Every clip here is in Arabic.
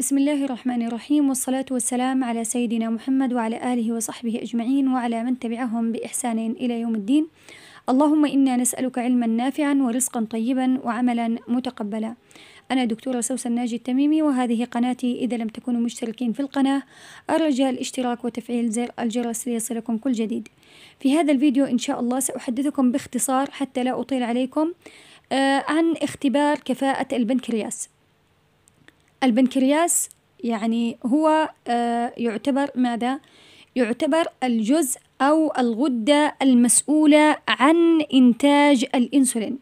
بسم الله الرحمن الرحيم، والصلاة والسلام على سيدنا محمد وعلى آله وصحبه أجمعين وعلى من تبعهم بإحسان إلى يوم الدين. اللهم إنا نسألك علما نافعا ورزقا طيبا وعملا متقبلا. أنا دكتورة سوسن ناجي التميمي، وهذه قناتي. إذا لم تكونوا مشتركين في القناة أرجى الاشتراك وتفعيل زر الجرس ليصلكم كل جديد. في هذا الفيديو إن شاء الله سأحدثكم باختصار حتى لا أطيل عليكم عن اختبار كفاءة البنكرياس. البنكرياس يعني هو يعتبر ماذا؟ يعتبر الجزء أو الغدة المسؤولة عن إنتاج الإنسولين.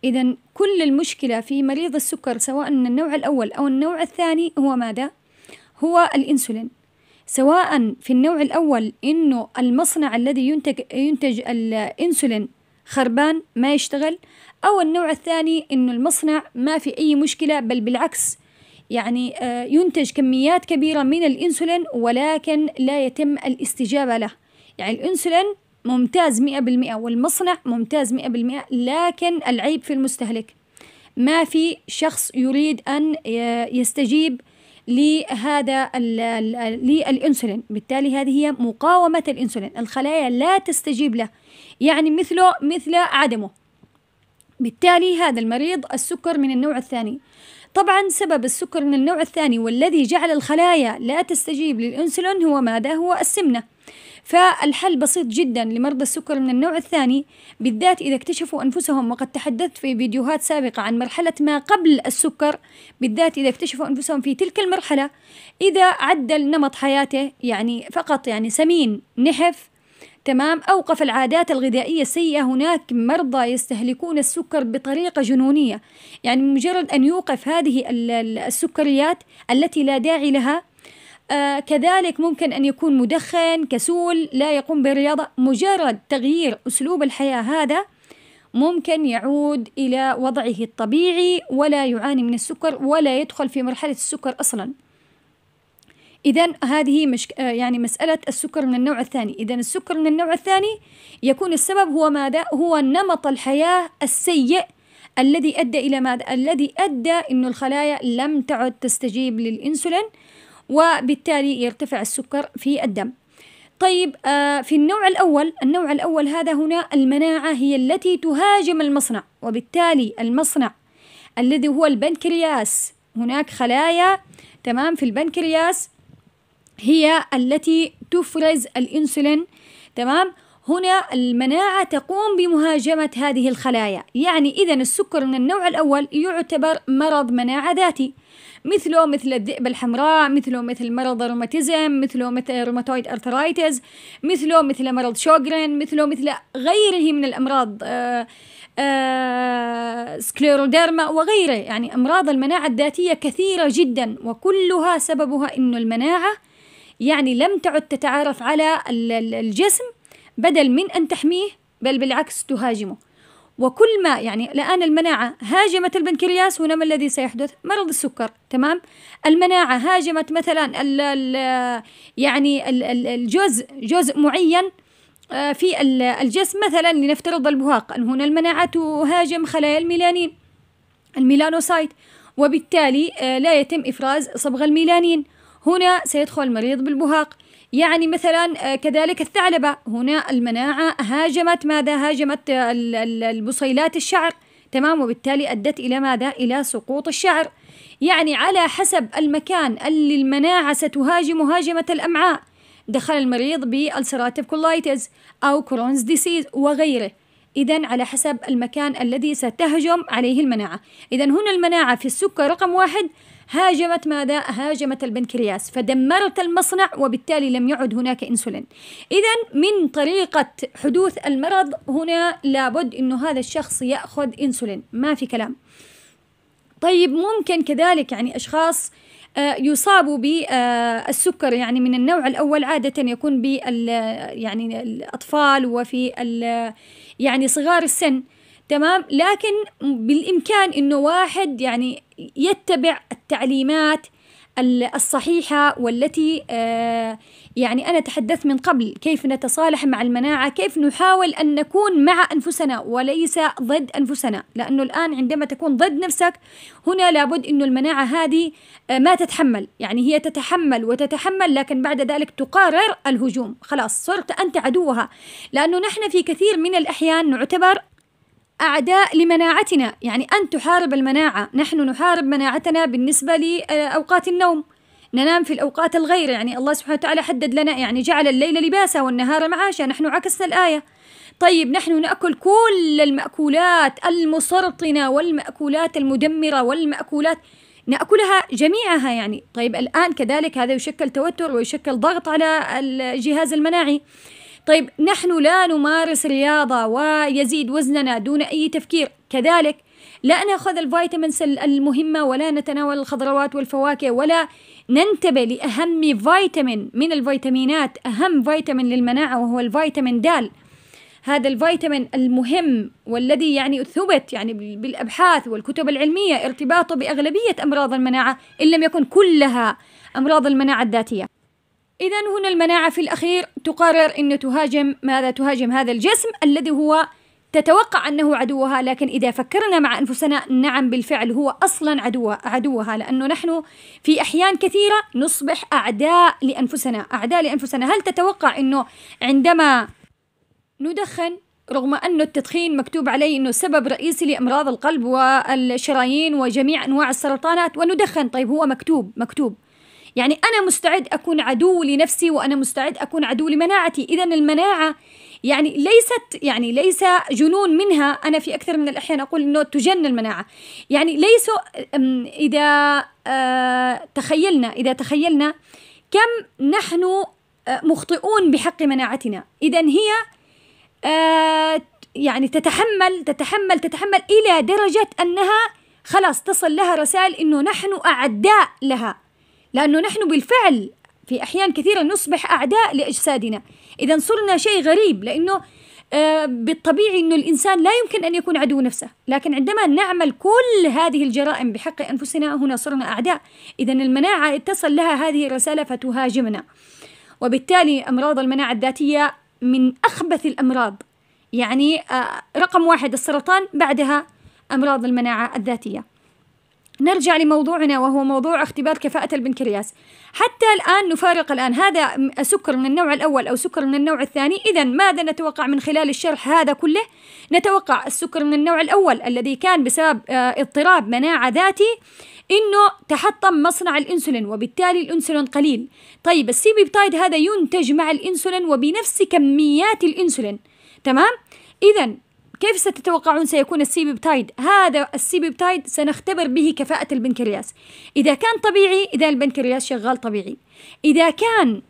إذن كل المشكلة في مريض السكر سواء من النوع الأول أو النوع الثاني هو ماذا؟ هو الإنسولين. سواء في النوع الأول إنه المصنع الذي ينتج الإنسولين خربان ما يشتغل، أو النوع الثاني إنه المصنع ما في أي مشكلة، بل بالعكس يعني ينتج كميات كبيرة من الإنسولين ولكن لا يتم الاستجابة له. يعني الإنسولين ممتاز 100% والمصنع ممتاز 100%، لكن العيب في المستهلك. ما في شخص يريد أن يستجيب لهذا للإنسولين، بالتالي هذه هي مقاومة الإنسولين. الخلايا لا تستجيب له، يعني مثل عدمه. بالتالي هذا المريض السكر من النوع الثاني. طبعا سبب السكر من النوع الثاني والذي جعل الخلايا لا تستجيب للإنسولين هو ماذا؟ هو السمنة. فالحل بسيط جدا لمرضى السكر من النوع الثاني، بالذات إذا اكتشفوا أنفسهم، وقد تحدثت في فيديوهات سابقة عن مرحلة ما قبل السكر، بالذات إذا اكتشفوا أنفسهم في تلك المرحلة، إذا عدل نمط حياته، يعني فقط يعني سمين نحف تمام، أوقف العادات الغذائية السيئة. هناك مرضى يستهلكون السكر بطريقة جنونية، يعني مجرد أن يوقف هذه السكريات التي لا داعي لها. كذلك ممكن أن يكون مدخن، كسول، لا يقوم بالرياضة. مجرد تغيير أسلوب الحياة هذا ممكن يعود إلى وضعه الطبيعي ولا يعاني من السكر ولا يدخل في مرحلة السكر أصلاً. إذن هذه يعني مسألة السكر من النوع الثاني. إذن السكر من النوع الثاني يكون السبب هو ماذا؟ هو نمط الحياة السيء الذي أدى إلى ماذا؟ الذي أدى إنه الخلايا لم تعد تستجيب للإنسولين، وبالتالي يرتفع السكر في الدم. طيب في النوع الأول هذا هنا المناعة هي التي تهاجم المصنع، وبالتالي المصنع الذي هو البنكرياس، هناك خلايا تمام في البنكرياس هي التي تفرز الإنسولين تمام. هنا المناعة تقوم بمهاجمة هذه الخلايا. يعني إذن السكر من النوع الأول يعتبر مرض مناعة ذاتي، مثل الذئبة الحمراء، مثل مرض الروماتيزم، مثل روماتويد أرثرايتس، مثل مرض شوغرين، مثل غيره من الأمراض، سكليروديرما وغيره. يعني أمراض المناعة الذاتية كثيرة جدا، وكلها سببها إنه المناعة يعني لم تعد تتعرف على الجسم، بدل من أن تحميه بل بالعكس تهاجمه. وكل ما يعني الآن المناعة هاجمت البنكرياس، هنا ما الذي سيحدث؟ مرض السكر تمام. المناعة هاجمت مثلا يعني جزء معين في الجسم، مثلا لنفترض البهاق، هنا المناعة تهاجم خلايا الميلانوسايت، وبالتالي لا يتم إفراز صبغة الميلانين. هنا سيدخل المريض بالبهاق. يعني مثلا كذلك الثعلبة، هنا المناعة هاجمت ماذا؟ هاجمت البصيلات الشعر تمام، وبالتالي أدت إلى ماذا؟ إلى سقوط الشعر. يعني على حسب المكان اللي المناعة ستهاجم، هاجمة الأمعاء، دخل المريض بالسراتيف كولايتس أو كرونز ديسيز وغيره. إذن على حسب المكان الذي ستهجم عليه المناعة. إذن هنا المناعة في السكر رقم 1 هاجمت ماذا؟ هاجمت البنكرياس، فدمرت المصنع، وبالتالي لم يعد هناك إنسولين. إذن من طريقة حدوث المرض هنا لابد إنه هذا الشخص يأخذ إنسولين، ما في كلام. طيب ممكن كذلك يعني أشخاص يصابوا بالسكر يعني من النوع الأول، عادة يكون يعني الأطفال وفي يعني صغار السن تمام، لكن بالإمكان إنه واحد يعني يتبع التعليمات الصحيحة والتي يعني أنا تحدثت من قبل كيف نتصالح مع المناعة، كيف نحاول أن نكون مع أنفسنا وليس ضد أنفسنا، لأنه الآن عندما تكون ضد نفسك هنا لابد أن المناعة هذه ما تتحمل، يعني هي تتحمل وتتحمل لكن بعد ذلك تقرر الهجوم، خلاص صرت أنت عدوها، لأنه نحن في كثير من الأحيان نعتبر أعداء لمناعتنا، يعني أن تحارب المناعة، نحن نحارب مناعتنا بالنسبة لأوقات النوم، ننام في الأوقات الغير، يعني الله سبحانه وتعالى حدد لنا، يعني جعل الليل لباسا والنهار معاشا، نحن عكسنا الآية. طيب نحن نأكل كل المأكولات المسرطنة والمأكولات المدمرة والمأكولات نأكلها جميعها يعني. طيب الآن كذلك هذا يشكل توتر ويشكل ضغط على الجهاز المناعي. طيب نحن لا نمارس رياضة ويزيد وزننا دون أي تفكير، كذلك لا نأخذ الفيتامينز المهمة ولا نتناول الخضروات والفواكه ولا ننتبه لأهم فيتامين من الفيتامينات، أهم فيتامين للمناعة وهو الفيتامين د، هذا الفيتامين المهم والذي يعني ثبت يعني بالأبحاث والكتب العلمية ارتباطه بأغلبية أمراض المناعة إن لم يكن كلها أمراض المناعة الذاتية. إذا هنا المناعة في الأخير تقرر أن تهاجم ماذا؟ تهاجم هذا الجسم الذي هو تتوقع أنه عدوها، لكن إذا فكرنا مع أنفسنا نعم بالفعل هو أصلا عدوها، لأنه نحن في أحيان كثيرة نصبح أعداء لأنفسنا، أعداء لأنفسنا. هل تتوقع أنه عندما ندخن، رغم أن التدخين مكتوب عليه أنه سبب رئيسي لأمراض القلب والشرايين وجميع أنواع السرطانات، وندخن، طيب هو مكتوب يعني أنا مستعد أكون عدو لنفسي وأنا مستعد أكون عدو لمناعتي. إذا المناعة يعني ليس جنون منها، أنا في أكثر من الأحيان أقول أنه تجن المناعة، يعني ليس إذا تخيلنا كم نحن مخطئون بحق مناعتنا، إذا هي يعني تتحمل إلى درجة أنها خلاص تصل لها رسائل أنه نحن أعداء لها، لأنه نحن بالفعل في أحيان كثيرة نصبح أعداء لأجسادنا. إذا صرنا شيء غريب، لأنه بالطبيعي أنه الإنسان لا يمكن أن يكون عدو نفسه، لكن عندما نعمل كل هذه الجرائم بحق أنفسنا هنا صرنا أعداء. إذا المناعة اتصل لها هذه الرسالة فتهاجمنا، وبالتالي أمراض المناعة الذاتية من أخبث الأمراض، يعني رقم 1 السرطان، بعدها أمراض المناعة الذاتية. نرجع لموضوعنا وهو موضوع اختبار كفاءة البنكرياس. حتى الآن نفارق الآن هذا سكر من النوع الأول أو سكر من النوع الثاني. إذن ماذا نتوقع من خلال الشرح هذا كله؟ نتوقع السكر من النوع الأول الذي كان بسبب اضطراب مناعة ذاتي، إنه تحطم مصنع الإنسولين وبالتالي الإنسولين قليل. طيب السي بيبتايد هذا ينتج مع الإنسولين وبنفس كميات الإنسولين، تمام؟ إذن كيف ستتوقعون سيكون السي بيبتايد؟ هذا السي بيبتايد سنختبر به كفاءة البنكرياس. إذا كان طبيعي إذا البنكرياس شغال طبيعي، إذا كان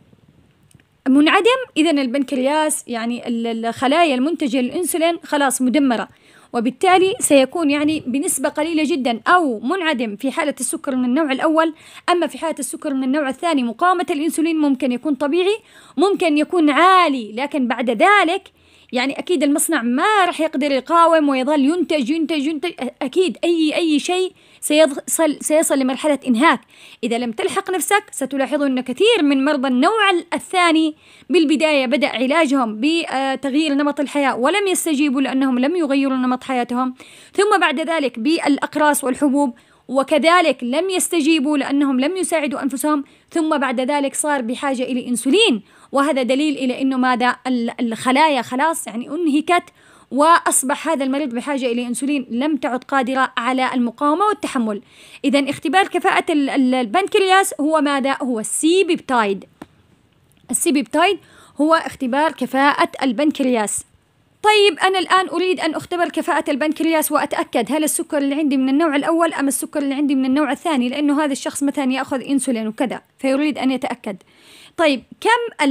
منعدم إذا البنكرياس يعني الخلايا المنتجة للإنسولين خلاص مدمرة، وبالتالي سيكون يعني بنسبة قليلة جدا أو منعدم في حالة السكر من النوع الأول. أما في حالة السكر من النوع الثاني مقاومة الإنسولين ممكن يكون طبيعي، ممكن يكون عالي، لكن بعد ذلك يعني أكيد المصنع ما رح يقدر يقاوم ويظل ينتج. أكيد أي شيء سيصل لمرحلة إنهاك. إذا لم تلحق نفسك ستلاحظ أن كثير من مرضى النوع الثاني بالبداية بدأ علاجهم بتغيير نمط الحياة ولم يستجيبوا لأنهم لم يغيروا نمط حياتهم، ثم بعد ذلك بالأقراص والحبوب وكذلك لم يستجيبوا لأنهم لم يساعدوا أنفسهم، ثم بعد ذلك صار بحاجة إلى إنسولين، وهذا دليل إلى أنه ماذا؟ الخلايا خلاص يعني أنهكت، وأصبح هذا المريض بحاجة إلى إنسولين، لم تعد قادرة على المقاومة والتحمل. إذن اختبار كفاءة البنكرياس هو ماذا؟ هو السي بيبتايد. السي بيبتايد هو اختبار كفاءة البنكرياس. طيب أنا الآن أريد أن أختبر كفاءة البنكرياس وأتأكد هل السكر اللي عندي من النوع الأول أم السكر اللي عندي من النوع الثاني، لأنه هذا الشخص مثلا يأخذ إنسولين وكذا فيريد أن يتأكد. طيب كم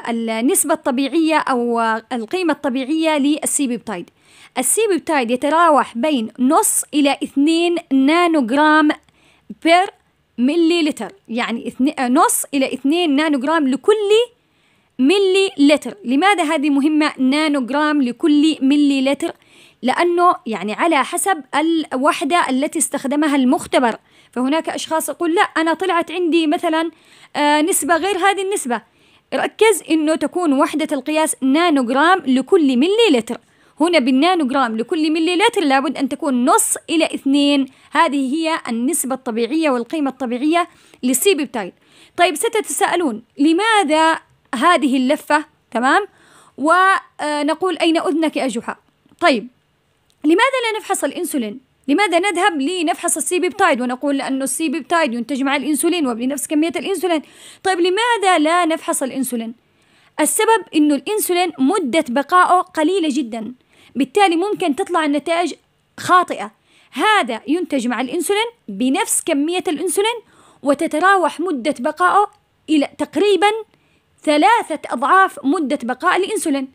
النسبة الطبيعية أو القيمة الطبيعية للسي بيبتايد؟ السي بيبتايد يتراوح بين نص إلى 2 نانوغرام بير ملي لتر، يعني نص إلى 2 نانوغرام لكل ملي لتر. لماذا هذه مهمة نانوغرام لكل ملي لتر؟ لأنه يعني على حسب الوحدة التي استخدمها المختبر، فهناك أشخاص يقول لا أنا طلعت عندي مثلا نسبة غير هذه النسبة. ركز إنه تكون وحدة القياس نانوغرام لكل مليلتر. هنا بالنانوغرام لكل مليلتر لابد أن تكون نص إلى 2. هذه هي النسبة الطبيعية والقيمة الطبيعية للسي بيبتايد. طيب ستتساءلون لماذا هذه اللفة؟ تمام. ونقول أين أذنك يا جحا؟ طيب لماذا لا نفحص الإنسولين؟ لماذا نذهب لنفحص السي بيبتايد ونقول لأنه السي بيبتايد ينتج مع الإنسولين وبنفس كمية الإنسولين؟ طيب لماذا لا نفحص الإنسولين؟ السبب إنه الإنسولين مدة بقائه قليلة جدا، بالتالي ممكن تطلع النتائج خاطئة. هذا ينتج مع الإنسولين بنفس كمية الإنسولين وتتراوح مدة بقائه إلى تقريبا 3 أضعاف مدة بقاء الإنسولين.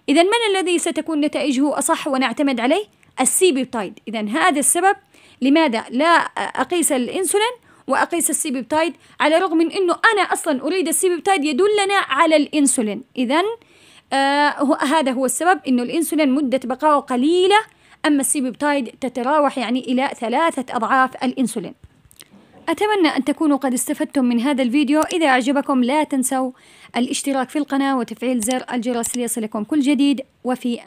إذا من الذي ستكون نتائجه أصح ونعتمد عليه؟ السي بيبتايد. إذا هذا السبب لماذا لا أقيس الإنسولين وأقيس السي بيبتايد، على الرغم من أنه أنا أصلا أريد السي بيبتايد يدلنا على الإنسولين. إذا هذا هو السبب، أنه الإنسولين مدة بقائه قليلة، أما السي بيبتايد تتراوح يعني إلى 3 أضعاف الإنسولين. أتمنى أن تكونوا قد استفدتم من هذا الفيديو. إذا أعجبكم لا تنسوا الاشتراك في القناة وتفعيل زر الجرس ليصلكم كل جديد. وفي